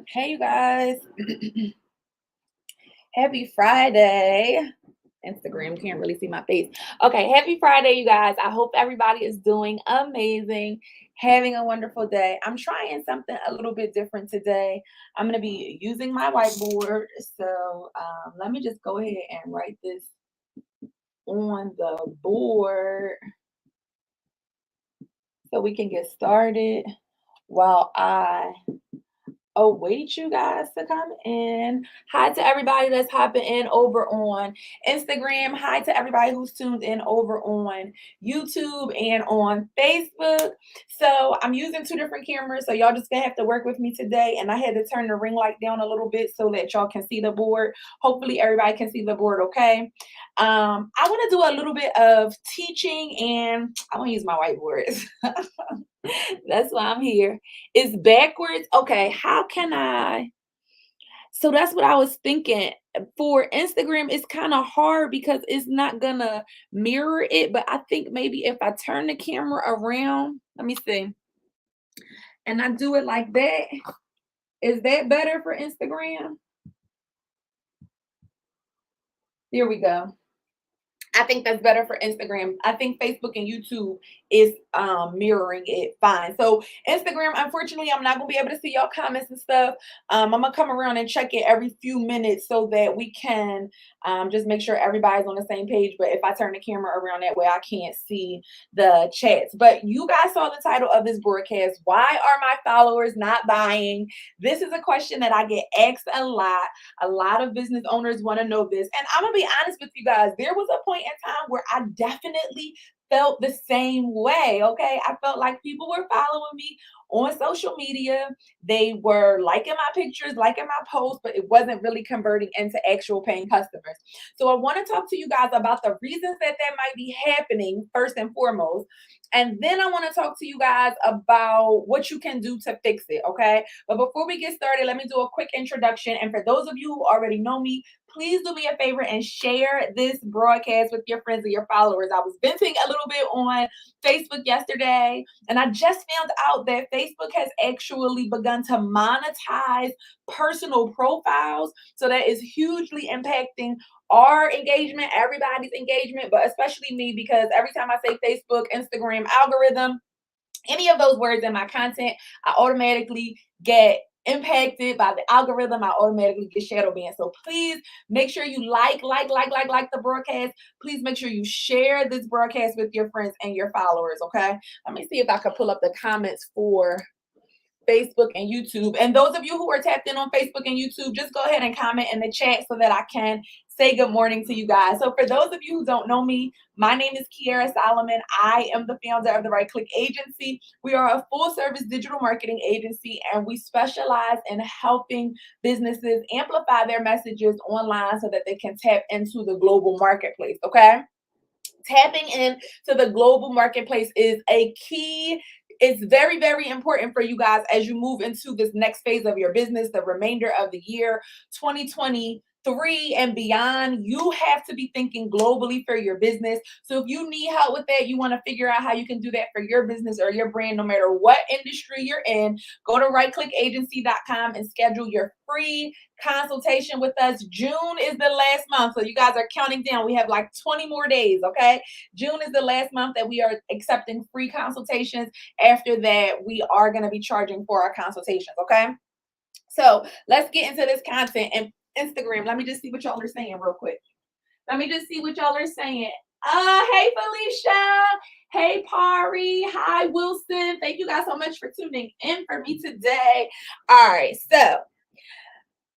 Hey, you guys. Happy Friday. Instagram can't really see my face. Okay, happy Friday, you guys. I hope everybody is doing amazing, having a wonderful day. I'm trying something a little bit different today. I'm going to be using my whiteboard. So let me just go ahead and write this on the board so we can get started while I await you guys to come in. Hi to everybody that's hopping in over on Instagram. Hi to everybody who's tuned in over on YouTube and on Facebook. So I'm using two different cameras, so y'all just gonna have to work with me today. And I had to turn the ring light down a little bit so that y'all can see the board. Hopefully everybody can see the board okay. I want to do a little bit of teaching and I want to use my whiteboard. That's why I'm here. It's backwards. Okay, how can I? So that's what I was thinking. For Instagram, it's kind of hard because it's not gonna mirror it. But I think maybe if I turn the camera around, let me see, and I do it like that, is that better for Instagram? Here we go. I think that's better for Instagram. I think Facebook and YouTube is mirroring it fine. So Instagram, unfortunately, I'm not gonna be able to see y'all comments and stuff. I'm gonna come around and check it every few minutes so that we can just make sure everybody's on the same page. But if I turn the camera around that way, I can't see the chats. But you guys saw the title of this broadcast. Why are my followers not buying? This is a question that I get asked a lot. A lot of business owners want to know this. And I'm going to be honest with you guys. There was a point in time where I definitely felt the same way. Okay. I felt like people were following me on social media. They were liking my pictures, liking my posts, but it wasn't really converting into actual paying customers. So I want to talk to you guys about the reasons that that might be happening first and foremost. And then I want to talk to you guys about what you can do to fix it. Okay. But before we get started, let me do a quick introduction. And for those of you who already know me, please do me a favor and share this broadcast with your friends and your followers. I was venting a little bit on Facebook yesterday, and I just found out that Facebook has actually begun to monetize personal profiles. So that is hugely impacting our engagement, everybody's engagement, but especially me because every time I say Facebook, Instagram algorithm, any of those words in my content, I automatically get impacted by the algorithm. I automatically get shadow banned. So please make sure you like the broadcast. Please make sure you share this broadcast with your friends and your followers. Okay. Let me see if I can pull up the comments for Facebook and YouTube. And those of you who are tapped in on Facebook and YouTube, just go ahead and comment in the chat so that I can say good morning to you guys. So for those of you who don't know me, my name is Kiara Solomon. I am the founder of the Right Click Agency. We are a full service digital marketing agency and we specialize in helping businesses amplify their messages online so that they can tap into the global marketplace. Okay. Tapping into the global marketplace is a key. It's very, very important for you guys as you move into this next phase of your business, the remainder of the year 2023 and beyond. You have to be thinking globally for your business. So if you need help with that, you want to figure out how you can do that for your business or your brand, no matter what industry you're in, go to rightclickagency.com and schedule your free consultation with us. June is the last month. So you guys are counting down. We have like 20 more days. Okay. June is the last month that we are accepting free consultations. After that, we are going to be charging for our consultations. Okay. So let's get into this content and Instagram. Let me just see what y'all are saying real quick. Let me just see what y'all are saying. Hey Felicia. Hey Pari. Hi Wilson. Thank you guys so much for tuning in for me today. All right. So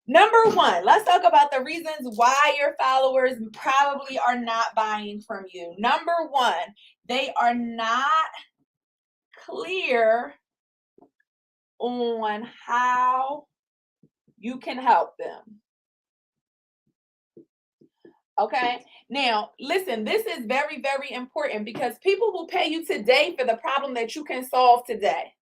number one, let's talk about the reasons why your followers probably are not buying from you. Number one, they are not clear on how you can help them. Okay. Now, listen, this is very, very important because people will pay you today for the problem that you can solve today.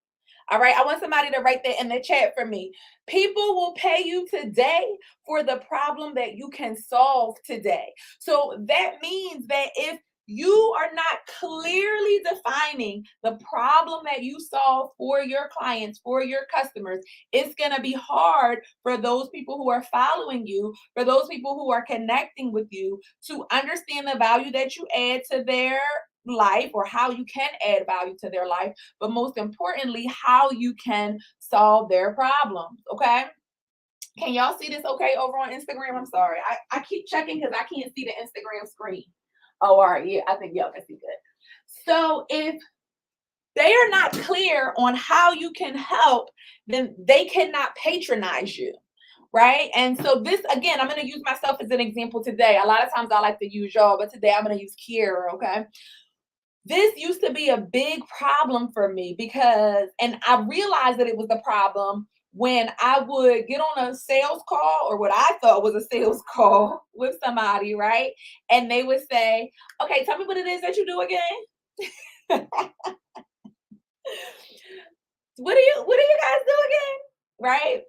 All right. I want somebody to write that in the chat for me. People will pay you today for the problem that you can solve today. So that means that if you are not clearly defining the problem that you solve for your clients, for your customers, it's going to be hard for those people who are following you, for those people who are connecting with you, to understand the value that you add to their life, or how you can add value to their life, but most importantly, how you can solve their problems. Okay. Can y'all see this okay over on Instagram? I'm sorry. I keep checking because I can't see the Instagram screen. Oh, all right. Yeah, I think y'all can see good. So if they are not clear on how you can help, then they cannot patronize you. Right. And so this, again, I'm going to use myself as an example today. A lot of times I like to use y'all, but today I'm going to use Kiera. Okay. This used to be a big problem for me because, and I realized that it was the problem when I would get on a sales call, or what I thought was a sales call with somebody, right? And they would say, okay, tell me what it is that you do again. What do you guys do again? Right?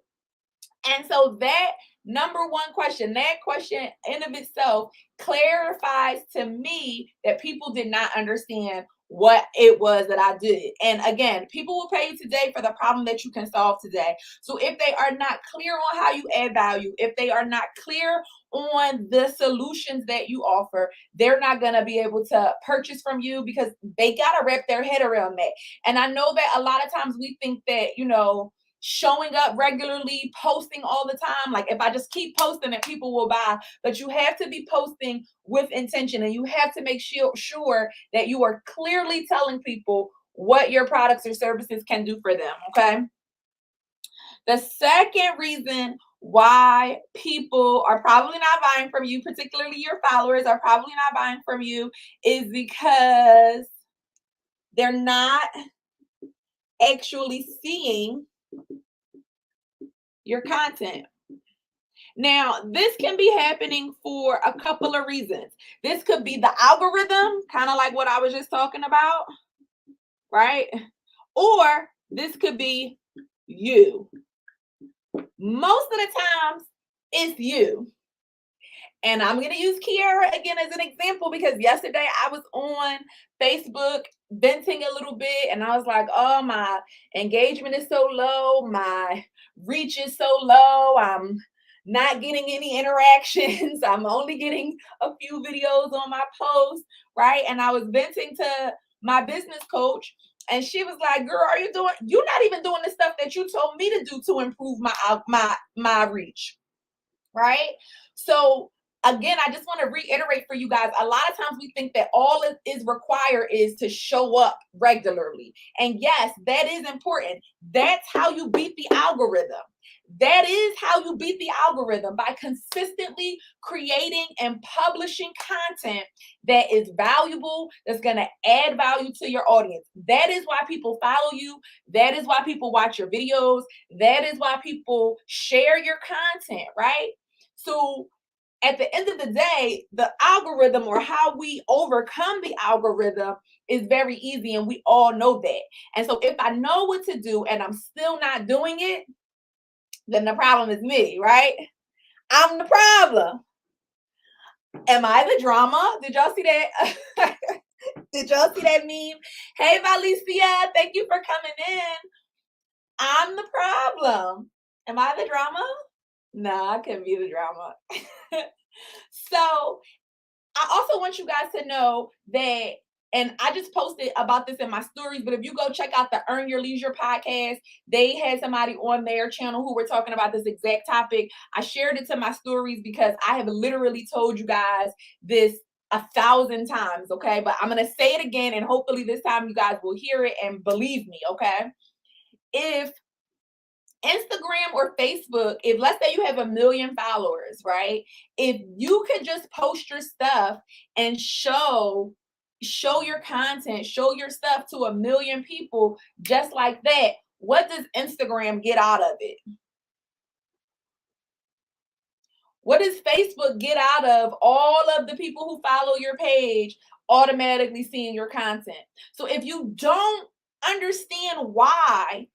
And so that number one question, that question in of itself clarifies to me that people did not understand what it was that I did. And again, people will pay you today for the problem that you can solve today. So if they are not clear on how you add value, if they are not clear on the solutions that you offer, they're not going to be able to purchase from you because they got to wrap their head around that. And I know that a lot of times we think that, showing up regularly, posting all the time. Like if I just keep posting that people will buy, but you have to be posting with intention, and you have to make sure that you are clearly telling people what your products or services can do for them. Okay. The second reason why people are probably not buying from you, particularly your followers are probably not buying from you, is because they're not actually seeing your content. Now, this can be happening for a couple of reasons. This could be the algorithm, kind of like what I was just talking about, right? Or this could be you. Most of the times, it's you. And I'm going to use Kiera again as an example because yesterday I was on Facebook venting a little bit, and I was like, oh, my engagement is so low. My reach is so low. I'm not getting any interactions. I'm only getting a few videos on my post, right? And I was venting to my business coach, and she was like, girl, you're not even doing the stuff that you told me to do to improve my reach, right? So again, I just want to reiterate for you guys, a lot of times we think that all it is required is to show up regularly. And yes, that is important. That's how you beat the algorithm. That is how you beat the algorithm, by consistently creating and publishing content that is valuable, that's going to add value to your audience. That is why people follow you. That is why people watch your videos. That is why people share your content, right? So at the end of the day, the algorithm, or how we overcome the algorithm, is very easy, and we all know that. And so if I know what to do and I'm still not doing it, then the problem is me, right? I'm the problem. Am I the drama? Did y'all see that? Did y'all see that meme? Hey, Valicia, thank you for coming in. I'm the problem. Am I the drama? No, I couldn't be the drama. So I also want you guys to know that, and I just posted about this in my stories, but if you go check out the Earn Your Leisure podcast, they had somebody on their channel who were talking about this exact topic. I shared it to my stories because I have literally told you guys this 1,000 times, okay? But I'm going to say it again, and hopefully this time you guys will hear it and believe me, okay? If Instagram or Facebook, if let's say you have 1 million followers, right? If you could just post your stuff and show your content, show your stuff to 1 million people just like that, what does Instagram get out of it? What does Facebook get out of all of the people who follow your page automatically seeing your content? So if you don't understand why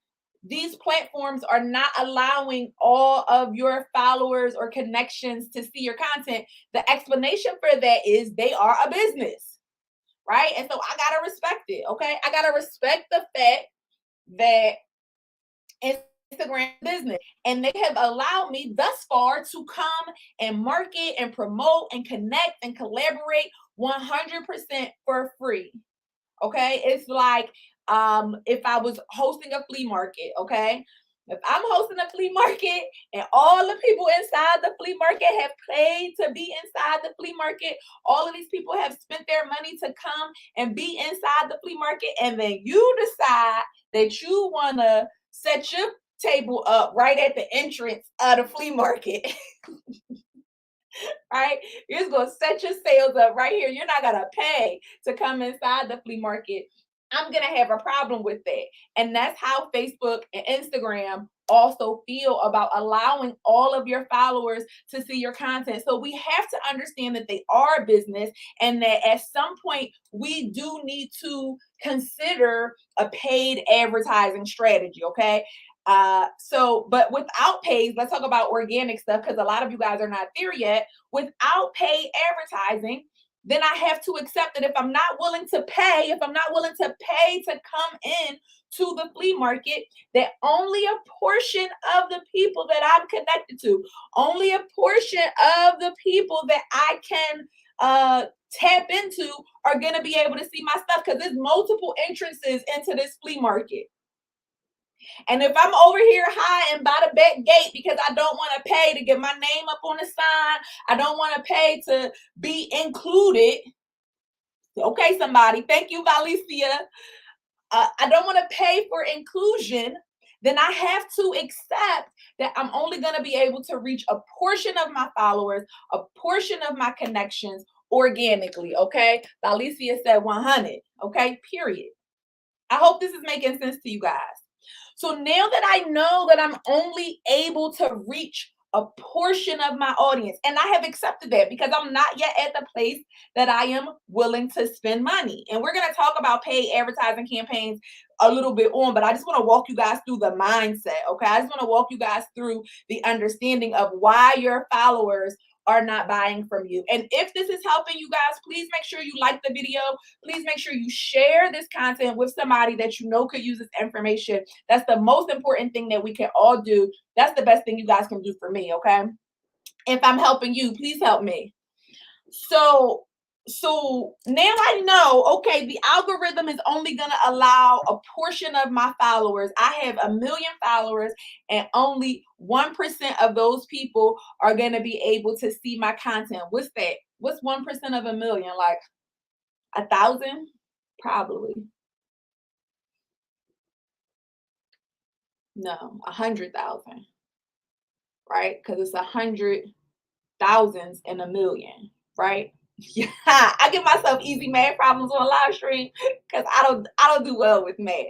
these platforms are not allowing all of your followers or connections to see your content, the explanation for that is they are a business. right? And so I gotta respect it, okay? I gotta respect the fact that Instagram business, and they have allowed me thus far to come and market and promote and connect and collaborate 100% for free. Okay, it's like if I was hosting a flea market. Okay, if I'm hosting a flea market and all the people inside the flea market have paid to be inside the flea market, all of these people have spent their money to come and be inside the flea market, and then you decide that you want to set your table up right at the entrance of the flea market. Right? You're just gonna set your sales up right here. You're not gonna pay to come inside the flea market. I'm gonna have a problem with that. And that's how Facebook and Instagram also feel about allowing all of your followers to see your content. So we have to understand that they are a business, and that at some point we do need to consider a paid advertising strategy. Okay, but without pays, let's talk about organic stuff, because a lot of you guys are not there yet. Without paid advertising, then I have to accept that if I'm not willing to pay, to come in to the flea market, that only a portion of the people that I'm connected to, only a portion of the people that I can tap into are going to be able to see my stuff, because there's multiple entrances into this flea market. And if I'm over here high and by the back gate because I don't want to pay to get my name up on the sign, I don't want to pay to be included. Okay, somebody, thank you, Valicia. I don't want to pay for inclusion. Then I have to accept that I'm only going to be able to reach a portion of my followers, a portion of my connections organically. Okay, Valicia said 100. Okay, period. I hope this is making sense to you guys. So now that I know that I'm only able to reach a portion of my audience, and I have accepted that because I'm not yet at the place that I am willing to spend money. And we're going to talk about paid advertising campaigns a little bit on, but I just want to walk you guys through the mindset. Okay, I just want to walk you guys through the understanding of why your followers are not buying from you. And if this is helping you guys, please make sure you like the video. Please make sure you share this content with somebody that you know could use this information. That's the most important thing that we can all do. That's the best thing you guys can do for me, okay? If I'm helping you, please help me. So now I know, okay, the algorithm is only going to allow a portion of my followers. I have 1 million followers, and only 1% of those people are going to be able to see my content. What's that? What's 1% of 1 million? Like 1,000? Probably. No, 100,000. Right? Because it's 100 thousands and 1 million, right? Yeah, I give myself easy math problems on live stream because I don't do well with math.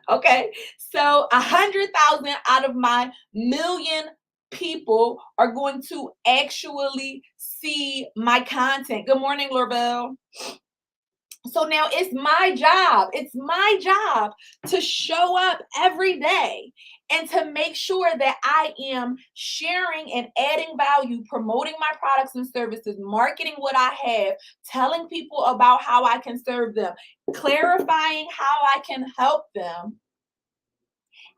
Okay, so 100,000 out of my 1 million people are going to actually see my content. Good morning, Lorville. So now it's my job. It's my job to show up every day and to make sure that I am sharing and adding value, promoting my products and services, marketing what I have, telling people about how I can serve them, clarifying how I can help them.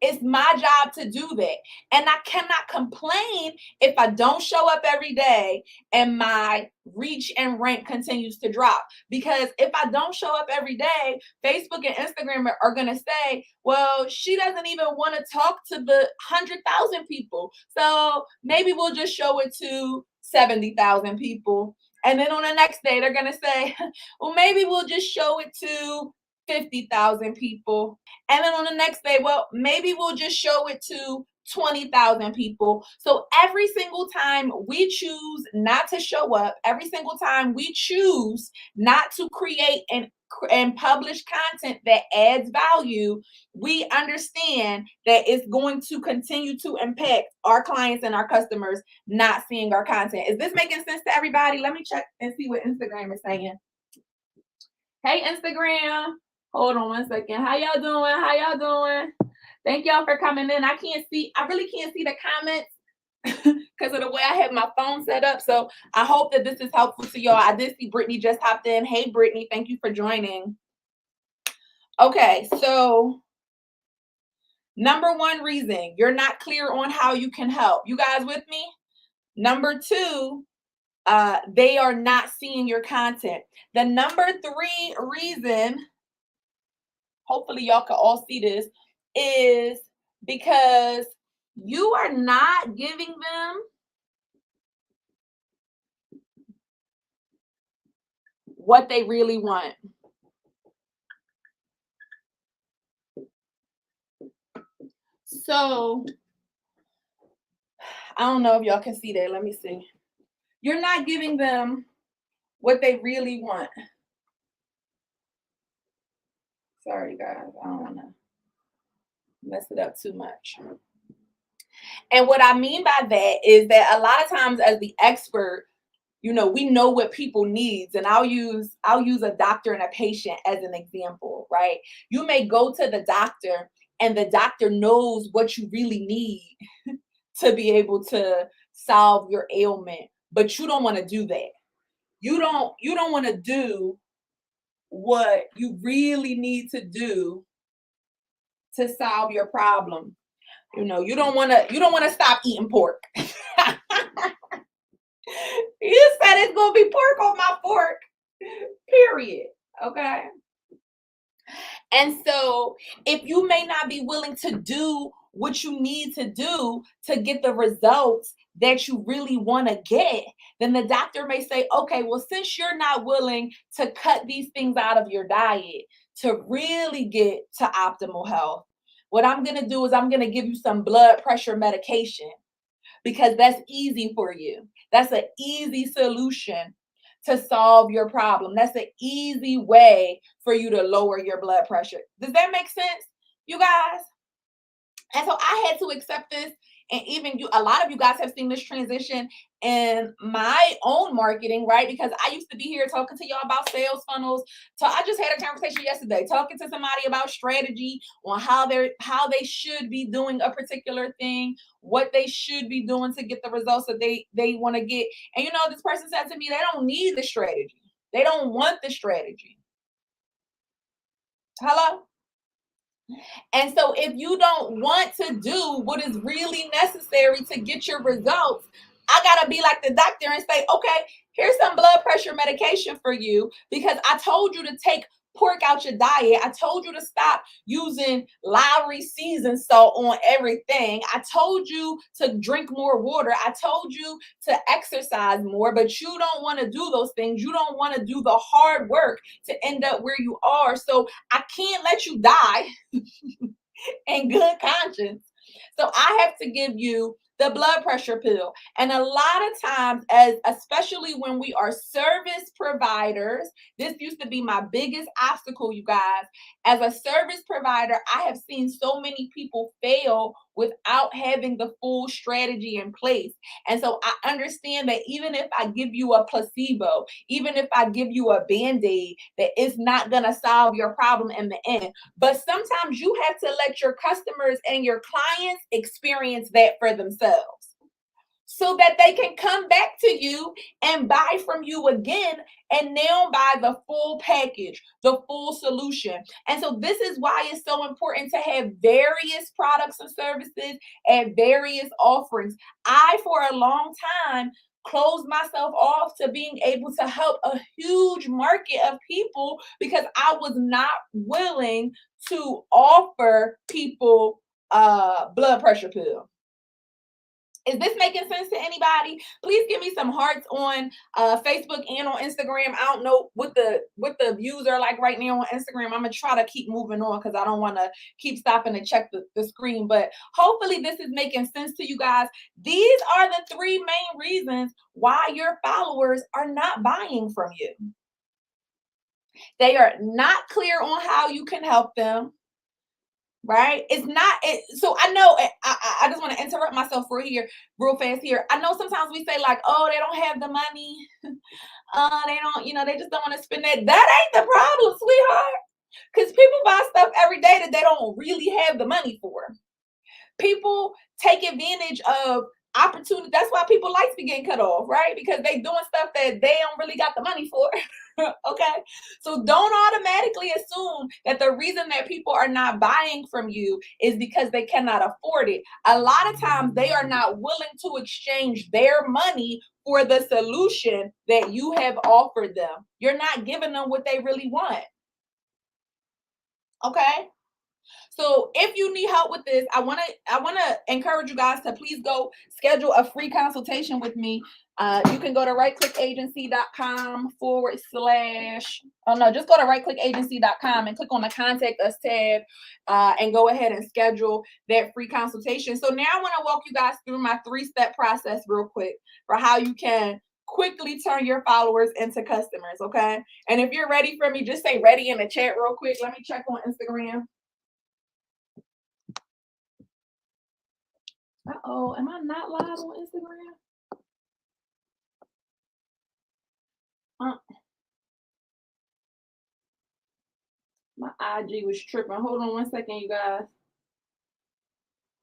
It's my job to do that. And I cannot complain if I don't show up every day and my reach and rank continues to drop. Because if I don't show up every day, Facebook and Instagram are going to say, well, she doesn't even want to talk to the 100,000 people. So maybe we'll just show it to 70,000 people. And then on the next day, they're going to say, well, maybe we'll just show it to 50,000 people. And then on the next day, well, maybe we'll just show it to 20,000 people. So every single time we choose not to show up, every single time we choose not to create and publish content that adds value, we understand that it's going to continue to impact our clients and our customers not seeing our content. Is this making sense to everybody? Let me check and see what Instagram is saying. Hey, Instagram. Hold on 1 second. How y'all doing? Thank y'all for coming in. I really can't see the comments because of the way I have my phone set up. So I hope that this is helpful to y'all. I did see Brittany just hopped in. Hey, Brittany, thank you for joining. Okay, so number one reason, you're not clear on how you can help. You guys with me? Number two, they are not seeing your content. The number three reason, hopefully y'all can all see this, is because you are not giving them what they really want. So I don't know if y'all can see that. Let me see. You're not giving them what they really want. Sorry, guys. I don't want to mess it up too much. And what I mean by that is that a lot of times as the expert, we know what people needs. And I'll use a doctor and a patient as an example, right? You may go to the doctor and the doctor knows what you really need to be able to solve your ailment, but you don't want to do that. You don't want to do what you really need to do to solve your problem. You don't want to stop eating pork. You said it's gonna be pork on my fork. Period. Okay. And so if you may not be willing to do what you need to do to get the results that you really want to get, then the doctor may say, okay, well, since you're not willing to cut these things out of your diet to really get to optimal health, what I'm going to do is I'm going to give you some blood pressure medication because that's easy for you. That's an easy solution to solve your problem. That's an easy way for you to lower your blood pressure. Does that make sense, you guys? And so I had to accept this. And even a lot of you guys have seen this transition in my own marketing, right? Because I used to be here talking to y'all about sales funnels. So I just had a conversation yesterday talking to somebody about strategy on how they should be doing a particular thing, what they should be doing to get the results that they want to get. And this person said to me, they don't need the strategy. They don't want the strategy. Hello? And so if you don't want to do what is really necessary to get your results, I got to be like the doctor and say, okay, here's some blood pressure medication for you because I told you to take pork out your diet. I told you to stop using Lowry seasoned salt on everything. I told you to drink more water. I told you to exercise more, but you don't want to do those things. You don't want to do the hard work to end up where you are. So I can't let you die in good conscience. So I have to give you the blood pressure pill. And a lot of times, especially when we are service providers, this used to be my biggest obstacle, you guys. As a service provider, I have seen so many people fail without having the full strategy in place. And so I understand that even if I give you a placebo, even if I give you a Band-Aid, that it's not going to solve your problem in the end. But sometimes you have to let your customers and your clients experience that for themselves so that they can come back to you and buy from you again and now buy the full package, the full solution. And so this is why it's so important to have various products and services and various offerings. I, for a long time, closed myself off to being able to help a huge market of people because I was not willing to offer people a blood pressure pill. Is this making sense to anybody? Please give me some hearts on Facebook and on Instagram. I don't know what the views are like right now on Instagram. I'm gonna try to keep moving on because I don't want to keep stopping to check the screen. But hopefully this is making sense to you guys. These are the three main reasons why your followers are not buying from you. They are not clear on how you can help them. Right? So I know I just want to interrupt myself for here real fast here. I know sometimes we say like, oh, they don't have the money. They don't, they just don't want to spend that. That ain't the problem, sweetheart. Because people buy stuff every day that they don't really have the money for. People take advantage of opportunity. That's why people lights be getting cut off, right? Because they doing stuff that they don't really got the money for. Okay. So don't automatically assume that the reason that people are not buying from you is because they cannot afford it. A lot of times they are not willing to exchange their money for the solution that you have offered them. You're not giving them what they really want. Okay. So if you need help with this, I wanna encourage you guys to please go schedule a free consultation with me. You can go to rightclickagency.com / oh no, just go to rightclickagency.com and click on the contact us tab and go ahead and schedule that free consultation. So now I want to walk you guys through my 3-step process real quick for how you can quickly turn your followers into customers. Okay. And if you're ready for me, just say ready in the chat real quick. Let me check on Instagram. Uh-oh, am I not live on Instagram? Uh, my IG was tripping. Hold on one second, you guys.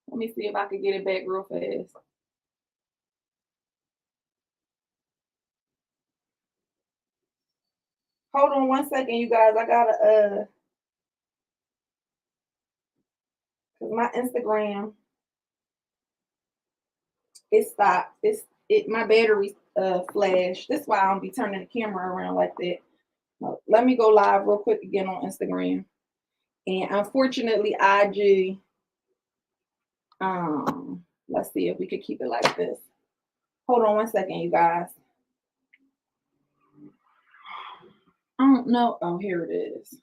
Let me see if I can get it back real fast. Hold on one second, you guys. I gotta cause my Instagram it stopped. My battery flashed. That's why I don't be turning the camera around like that. Let me go live real quick again on Instagram. And unfortunately, IG, let's see if we could keep it like this. Hold on one second, you guys. I don't know. Oh, here it is.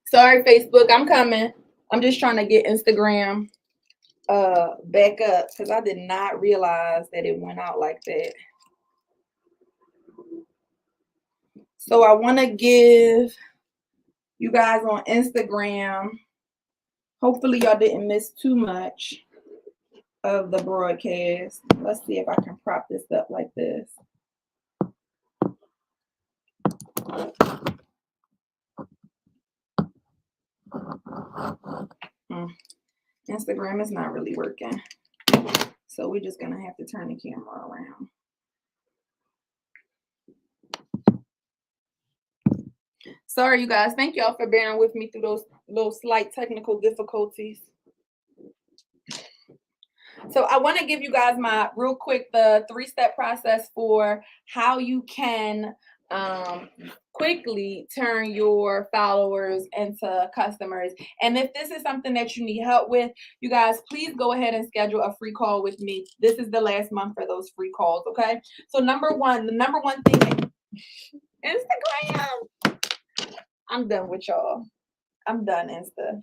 Sorry, Facebook. I'm coming. I'm just trying to get Instagram back up because I did not realize that it went out like that. So I want to give you guys on Instagram. Hopefully y'all didn't miss too much of the broadcast. Let's see if I can prop this up like this. Instagram is not really working. So we're just gonna have to turn the camera around. Sorry, you guys. Thank y'all for bearing with me through those little slight technical difficulties. So I want to give you guys my real quick, the 3-step process for how you can quickly turn your followers into customers. And if this is something that you need help with, you guys, please go ahead and schedule a free call with me. This is the last month for those free calls. Okay. So the number one thing, Instagram. I'm done with y'all. I'm done, Insta.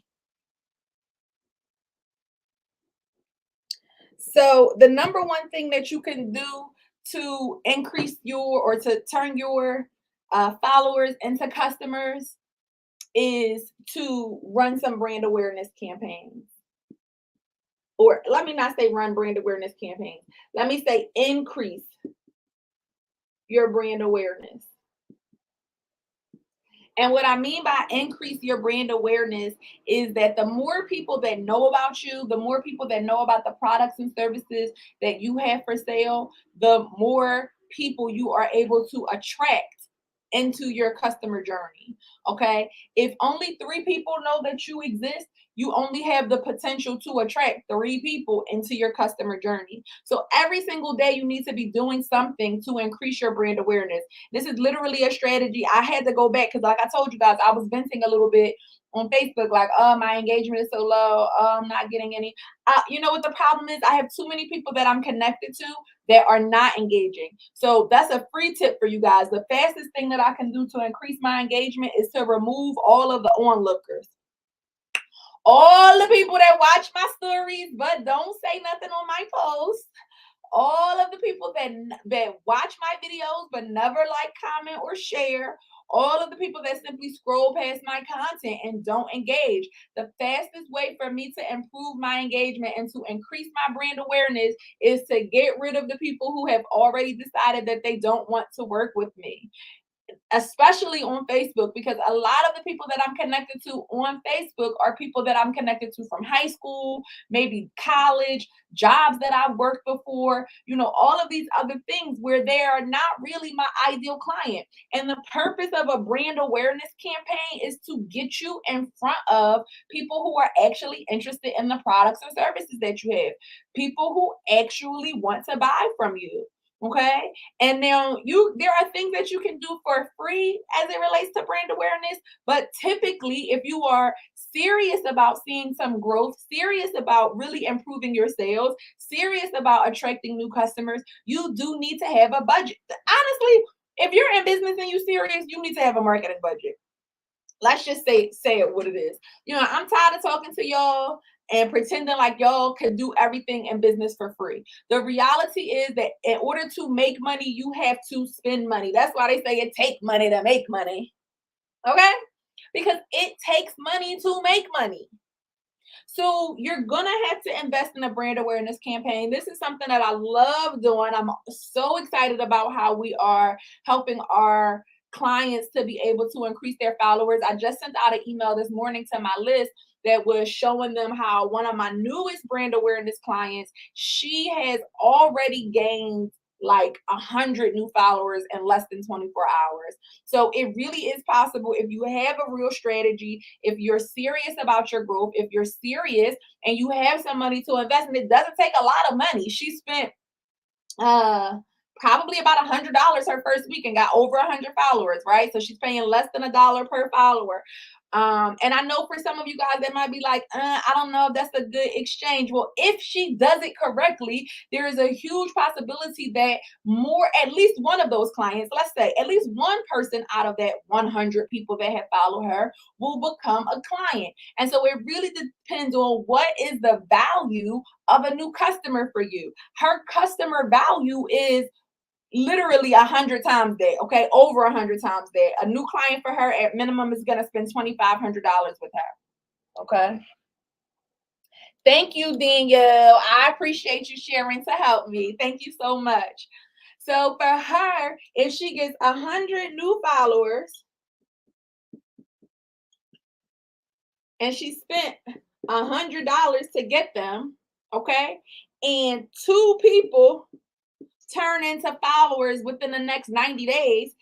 So the number one thing that you can do to increase or to turn your followers into customers is to run some brand awareness campaigns. Or let me not say run brand awareness campaigns. Let me say increase your brand awareness. And what I mean by increase your brand awareness is that the more people that know about you, the more people that know about the products and services that you have for sale, the more people you are able to attract into your customer journey. Okay. If only 3 people know that you exist, you only have the potential to attract 3 people into your customer journey. So every single day you need to be doing something to increase your brand awareness. This is literally a strategy. I had to go back because like I told you guys, I was venting a little bit on Facebook, like, oh, my engagement is so low. Oh, I'm not getting any. You know what the problem is? I have too many people that I'm connected to that are not engaging. So that's a free tip for you guys. The fastest thing that I can do to increase my engagement is to remove all of the onlookers. All the people that watch my stories but don't say nothing on my posts. All of the people that watch my videos but never like, comment, or share. All of the people that simply scroll past my content and don't engage. The fastest way for me to improve my engagement and to increase my brand awareness is to get rid of the people who have already decided that they don't want to work with me. especially on Facebook, because a lot of the people that I'm connected to on Facebook are people that I'm connected to from high school, maybe college, jobs that I've worked before, all of these other things where they are not really my ideal client. And the purpose of a brand awareness campaign is to get you in front of people who are actually interested in the products or services that you have, people who actually want to buy from you. Okay. And now there are things that you can do for free as it relates to brand awareness, but typically if you are serious about seeing some growth, serious about really improving your sales, serious about attracting new customers, you do need to have a budget. Honestly, if you're in business and you're serious, you need to have a marketing budget. Let's just say it what it is. I'm tired of talking to y'all and pretending like y'all could do everything in business for free. The reality is that in order to make money, you have to spend money. That's why they say it takes money to make money. Okay? Because it takes money to make money. So you're going to have to invest in a brand awareness campaign. This is something that I love doing. I'm so excited about how we are helping our clients to be able to increase their followers. I just sent out an email this morning to my list that was showing them how one of my newest brand awareness clients, she has already gained like 100 new followers in less than 24 hours. So it really is possible if you have a real strategy, if you're serious about your growth, if you're serious and you have some money to invest, and it doesn't take a lot of money. She spent probably about $100 her first week and got over 100 followers, right? So she's paying less than $1 per follower. And I know for some of you guys that might be like, I don't know if that's a good exchange. Well, if she does it correctly, there is a huge possibility that at least one of those clients, let's say at least one person out of that 100 people that have followed her will become a client. And so it really depends on what is the value of a new customer for you. Her customer value is literally 100 times that, okay? Over 100 times that. A new client for her at minimum is going to spend $2,500 with her, okay? Thank you, Danielle. I appreciate you sharing to help me. Thank you so much. So for her, if she gets 100 new followers and she spent $100 to get them, okay? And 2 people turn into followers within the next 90 days,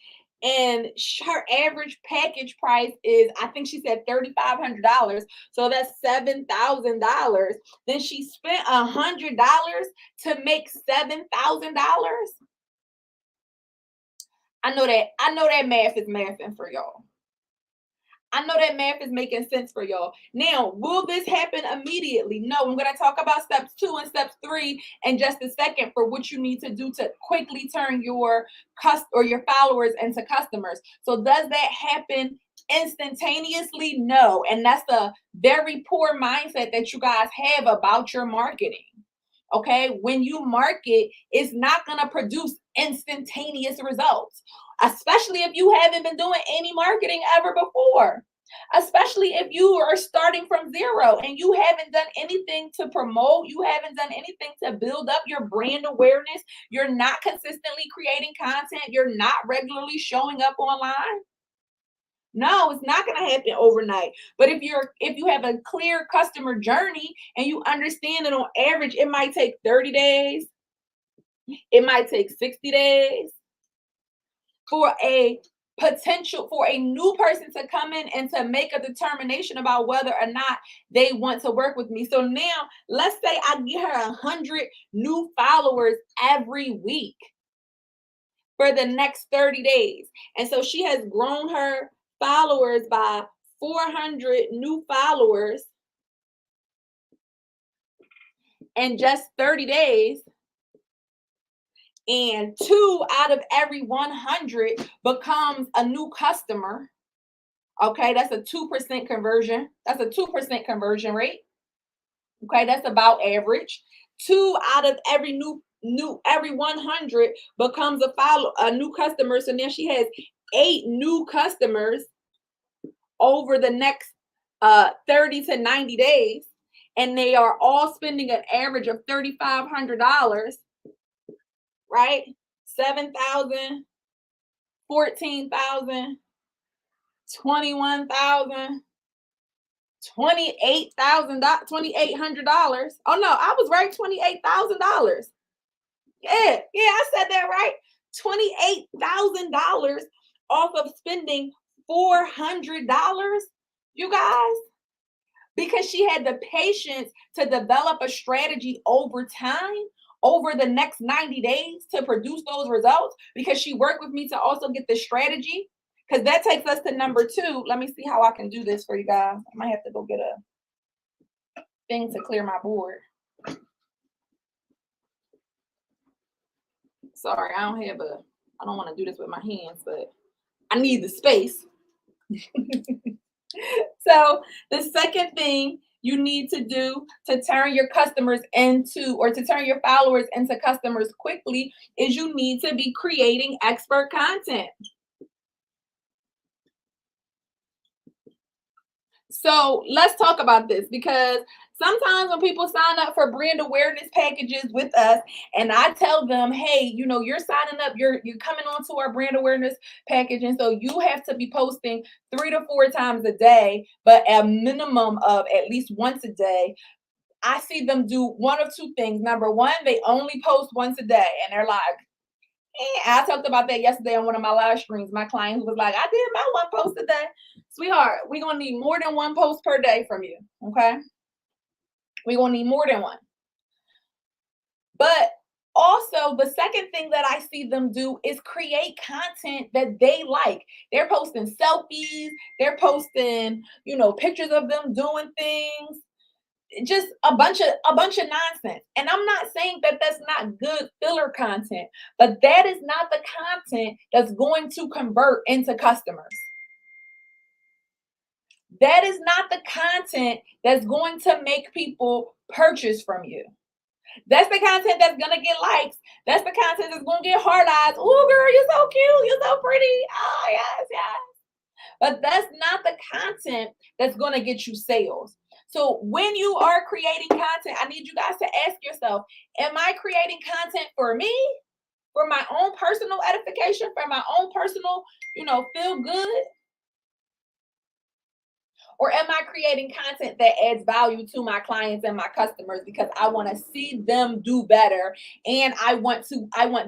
and her average package price is, I think she said $3,500, so that's $7,000. Then she spent $100 to make $7,000. I know that math is mathing for y'all. I know that math is making sense for y'all. Now, will this happen immediately? No, I'm going to talk about steps 2 and steps 3 in just a second for what you need to do to quickly turn your followers into customers. So does that happen instantaneously? No. And that's a very poor mindset that you guys have about your marketing. Okay, when you market, it's not going to produce instantaneous results, especially if you haven't been doing any marketing ever before, especially if you are starting from zero and you haven't done anything to promote, you haven't done anything to build up your brand awareness, you're not consistently creating content, you're not regularly showing up online. No, it's not going to happen overnight. But if you have a clear customer journey and you understand that on average it might take 30 days, it might take 60 days for a new person to come in and to make a determination about whether or not they want to work with me. So now let's say I get her 100 new followers every week for the next 30 days. And so she has grown her followers by 400 new followers in just 30 days. And 2 out of every 100 becomes a new customer. Okay, that's a 2% conversion. That's a 2% conversion rate. Okay, that's about average. 2 out of every every 100 becomes a new customer. So now she has 8 new customers over the next 30 to 90 days, and they are all spending an average of $3,500, right? 7,000 $14,000, $21,000, $28,000, $2,800. Oh no, I was right, $28,000. Yeah, I said that right. $28,000 off of spending $400, you guys, because she had the patience to develop a strategy over time, over the next 90 days to produce those results, because she worked with me to also get the strategy. Because that takes us to number 2. Let me see how I can do this for you guys. I might have to go get a thing to clear my board. Sorry, I don't want to do this with my hands, but I need the space. So the second thing you need to do to turn your customers into, or to turn your followers into customers quickly, is you need to be creating expert content. So let's talk about this, because sometimes when people sign up for brand awareness packages with us, and I tell them, hey, you're signing up, you're coming onto our brand awareness package, and so you have to be posting 3 to 4 times a day, but a minimum of at least once a day. I see them do one of two things. Number one, they only post once a day, and they're like, I talked about that yesterday on one of my live streams. My client who was like, I did my one post a day. Sweetheart, we're going to need more than one post per day from you, okay? We're going to need more than one. But also, the second thing that I see them do is create content that they like. They're posting selfies. They're posting, pictures of them doing things. Just a bunch of nonsense. And I'm not saying that that's not good filler content, but that is not the content that's going to convert into customers. That is not the content that's going to make people purchase from you. That's the content that's gonna get likes. That's the content that's gonna get heart eyes. Oh, girl, you're so cute. You're so pretty. Oh, yes, yes. But that's not the content that's gonna get you sales. So when you are creating content, I need you guys to ask yourself, am I creating content for me, for my own personal edification, for my own personal, feel good? Or am I creating content that adds value to my clients and my customers because I want to see them do better, and I want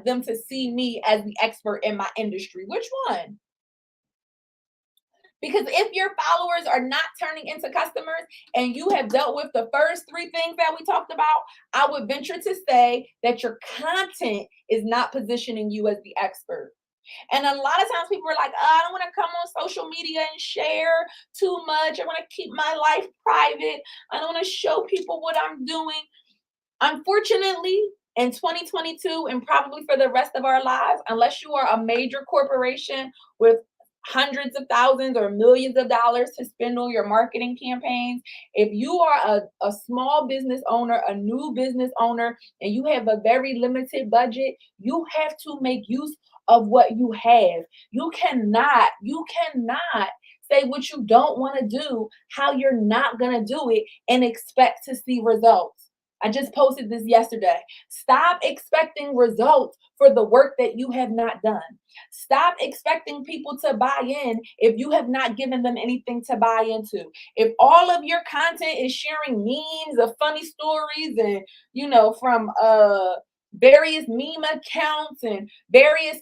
them to see me as the expert in my industry? Which one? Because if your followers are not turning into customers and you have dealt with the first 3 things that we talked about, I would venture to say that your content is not positioning you as the expert. And a lot of times people are like, I don't want to come on social media and share too much. I want to keep my life private. I don't want to show people what I'm doing. Unfortunately, in 2022, and probably for the rest of our lives, unless you are a major corporation with hundreds of thousands or millions of dollars to spend on your marketing campaigns, if you are a small business owner, a new business owner, and you have a very limited budget, you have to make use of what you have. You cannot say what you don't want to do, how you're not going to do it, and expect to see results. I just posted this yesterday. Stop expecting results for the work that you have not done. Stop expecting people to buy in if you have not given them anything to buy into. If all of your content is sharing memes of funny stories and, from various meme accounts and various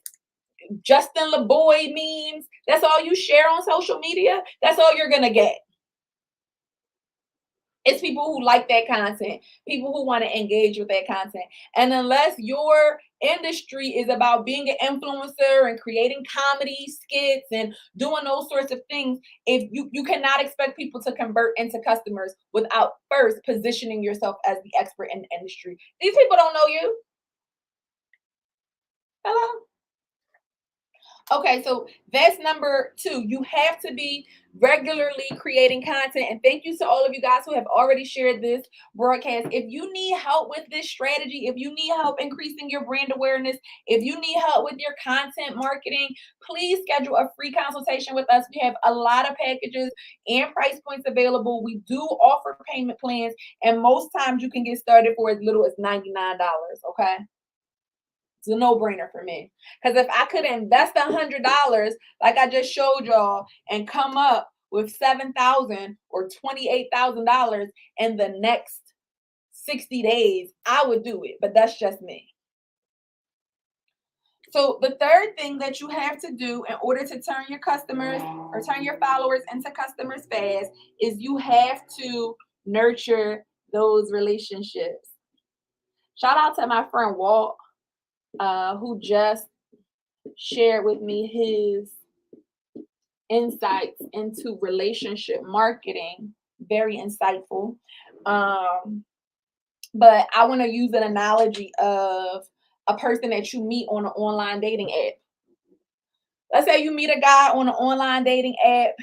Justin LeBoy memes, that's all you share on social media, that's all you're going to get. It's people who like that content, people who want to engage with that content. And unless your industry is about being an influencer and creating comedy skits and doing those sorts of things, if you cannot expect people to convert into customers without first positioning yourself as the expert in the industry. These people don't know you. Hello? Okay, so that's number 2. You have to be regularly creating content. And thank you to all of you guys who have already shared this broadcast. If you need help with this strategy, if you need help increasing your brand awareness, if you need help with your content marketing, please schedule a free consultation with us. We have a lot of packages and price points available. We do offer payment plans, and most times you can get started for as little as $99, okay? It's a no-brainer for me. Because if I could invest $100, like I just showed y'all, and come up with $7,000 or $28,000 in the next 60 days, I would do it. But that's just me. So the third thing that you have to do in order to turn your customers or turn your followers into customers fast is you have to nurture those relationships. Shout out to my friend Walt, who just shared with me his insights into relationship marketing. Very insightful. But I want to use an analogy of a person that you meet on an online dating app. Let's say you meet a guy on an online dating app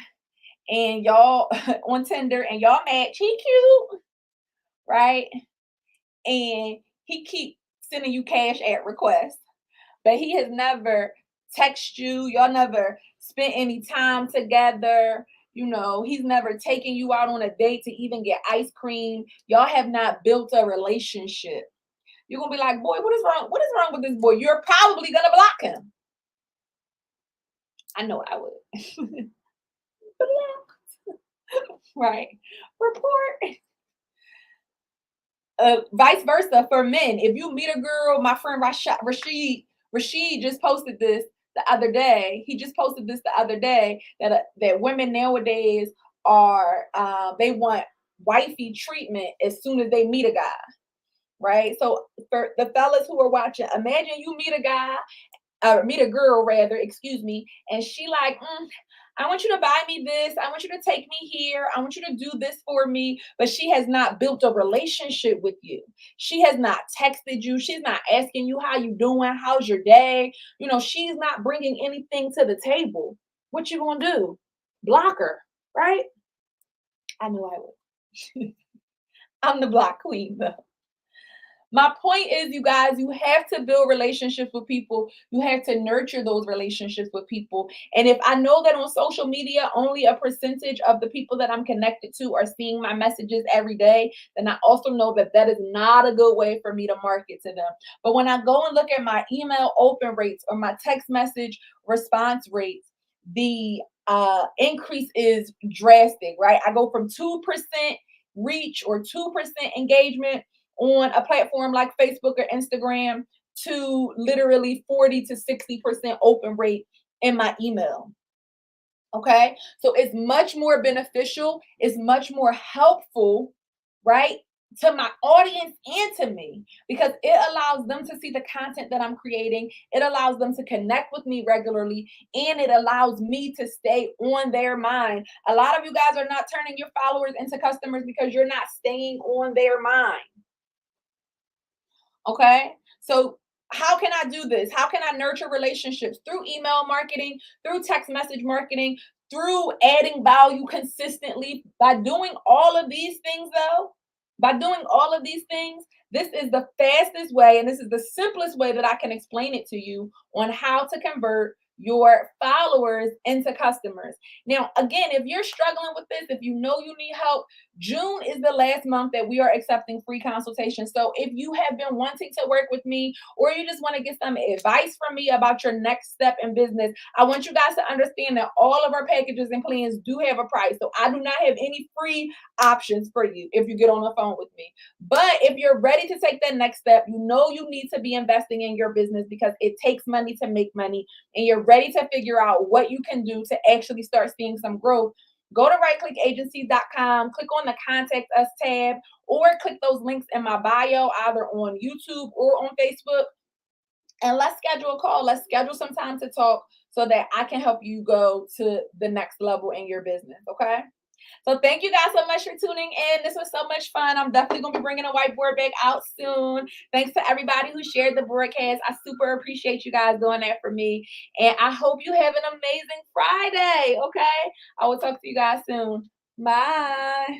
and y'all on Tinder and y'all match. He cute, right? And he keep sending you cash app requests, but he has never texted you. Y'all never spent any time together. You know, he's never taken you out on a date to even get ice cream. Y'all have not built a relationship. You're gonna be like, boy, what is wrong? What is wrong with this boy? You're probably gonna block him. I know I would. Block. Right. Report. Vice versa for men. If you meet a girl, my friend Rashid just posted this the other day. He just posted this the other day that women nowadays are they want wifey treatment as soon as they meet a guy, right? So for the fellas who are watching, imagine you meet a guy, meet a girl rather, excuse me, and she like, I want you to buy me this. I want you to take me here. I want you to do this for me. But she has not built a relationship with you. She has not texted you. She's not asking you how you doing. How's your day? You know, she's not bringing anything to the table. What you gonna do? Block her, right? I know I would. I'm the block queen though. My point is, you guys, you have to build relationships with people. You have to nurture those relationships with people. And if I know that on social media, only a percentage of the people that I'm connected to are seeing my messages every day, then I also know that that is not a good way for me to market to them. But when I go and look at my email open rates or my text message response rates, the increase is drastic, right? I go from 2% reach or 2% engagement on a platform like Facebook or Instagram to literally 40 to 60% open rate in my email. Okay. So it's much more beneficial, it's much more helpful, right? To my audience and to me, because it allows them to see the content that I'm creating. It allows them to connect with me regularly, and it allows me to stay on their mind. A lot of you guys are not turning your followers into customers because you're not staying on their mind. Okay. So, how can I do this? How can I nurture relationships? Through email marketing, through text message marketing, through adding value consistently. By doing all of these things, though, by doing all of these things, this is the fastest way and this is the simplest way that I can explain it to you on how to convert your followers into customers. Now, again, if you're struggling with this, if you know you need help, June is the last month that we are accepting free consultations. So if you have been wanting to work with me or you just want to get some advice from me about your next step in business, I want you guys to understand that all of our packages and plans do have a price. So I do not have any free options for you if you get on the phone with me. But if you're ready to take that next step, you know you need to be investing in your business because it takes money to make money, and you're ready to figure out what you can do to actually start seeing some growth, go to rightclickagency.com, click on the contact us tab, or click those links in my bio, either on YouTube or on Facebook. And let's schedule a call. Let's schedule some time to talk so that I can help you go to the next level in your business. Okay. So thank you guys so much for tuning in. This was so much fun. I'm definitely going to be bringing a whiteboard back out soon. Thanks to everybody who shared the broadcast. I super appreciate you guys doing that for me. And I hope you have an amazing Friday. Okay. I will talk to you guys soon. Bye.